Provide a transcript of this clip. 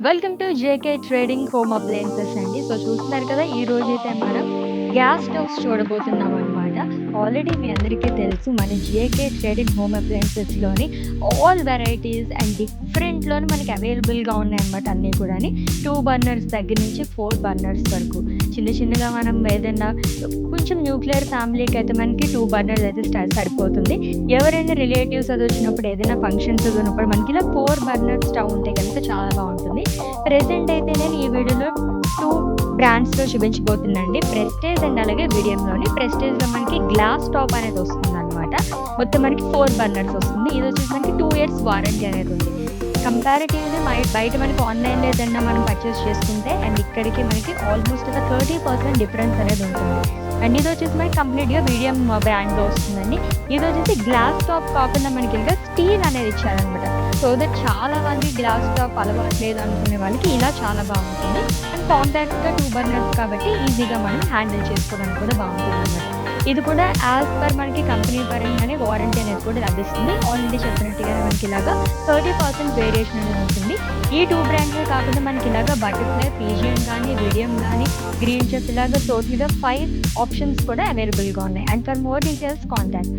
Welcome to JK trading home appliances అండి. So చూస్తున్నారు కదా, ఈ రోజైతే మనం గ్యాస్ స్టవ్స్ చూడబోతున్నాం అనమాట. ఆల్రెడీ మీ అందరికీ తెలుసు మన జేకే ట్రేడింగ్ హోమ్ అప్లయన్సెస్‌లోని ఆల్ వెరైటీస్ అండ్ డిఫరెంట్‌లోని మనకి అవైలబుల్‌గా ఉన్నాయన్నమాట అన్నీ కూడాని. 2 బర్నర్స్ దగ్గర నుంచి 4 బర్నర్స్ వరకు. చిన్నగా మనం ఏదైనా కొంచెం న్యూక్లియర్ ఫ్యామిలీకి అయితే మనకి 2 బర్నర్స్ అయితే సరిపోతుంది. ఎవరైనా రిలేటివ్స్ అది వచ్చినప్పుడు, ఏదైనా ఫంక్షన్స్ అది ఉన్నప్పుడు మనకి ఇలా 4 బర్నర్ స్టవ్ ఉంటే కనుక చాలా బాగుంటుంది. ప్రెజెంట్ అయితే నేను ఈ వీడియోలో 2 బ్రాండ్స్‌లో చూపించబోతున్నానండి. ప్రెస్టేజ్ అండ్ అలాగే వీడియంలోని. ప్రెస్టేజ్‌లో మనకి గ్లాస్ టాప్ అనేది వస్తుందన్నమాట. మొత్తం మనకి 4 బర్నర్స్ వస్తుంది. ఇది వచ్చేసి మనకి 2 ఇయర్స్ వారంటీ అనేది ఉంది. కంపారిటివ్‌లీ బయట మనకి ఆన్‌లైన్‌లో ఏదైనా మనం పర్చేస్ చేసుకుంటే అండ్ ఇక్కడికి మనకి ఆల్మోస్ట్ ఒక 30% డిఫరెన్స్ అనేది ఉంటుంది. అండ్ ఇది వచ్చేసి మనకి కంప్లీట్‌గా వీడియం బ్రాండ్‌లో వస్తుందండి. ఇది వచ్చేసి గ్లాస్ టాప్ కాకుండా మనకి ఇంకా స్టీల్ అనేది ఇచ్చారనమాట. సో దట్ చాలా మంది గ్లాస్ టాప్ అలవాట్లేదు అనుకునే వాళ్ళకి ఇలా చాలా బాగుంటుంది. అండ్ కాంపాక్ట్‌గా 2 బర్నర్స్ కాబట్టి ఈజీగా మనం హ్యాండిల్ చేసుకోవడానికి కూడా బాగుంటుందన్నమాట. ఇది కూడా యాజ్ పర్ మనకి కంపెనీ పరంగానే వారంటీ అనేది కూడా లభిస్తుంది. ఆల్రెడీ చెప్పినట్టుగానే మనకి ఇలాగా 30% వేరియేషన్ అనేది ఉంటుంది. ఈ 2 బ్రాండ్సే కాకుండా మనకి ఇలాగా బటర్‌ఫ్లై, పీజియన్ కానీ, వీడియం కానీ, గ్రీన్ చెఫ్ ఇలాగా టోటల్‌గా 5 ఆప్షన్స్ కూడా అవైలబుల్‌గా ఉన్నాయి. And for more details contact.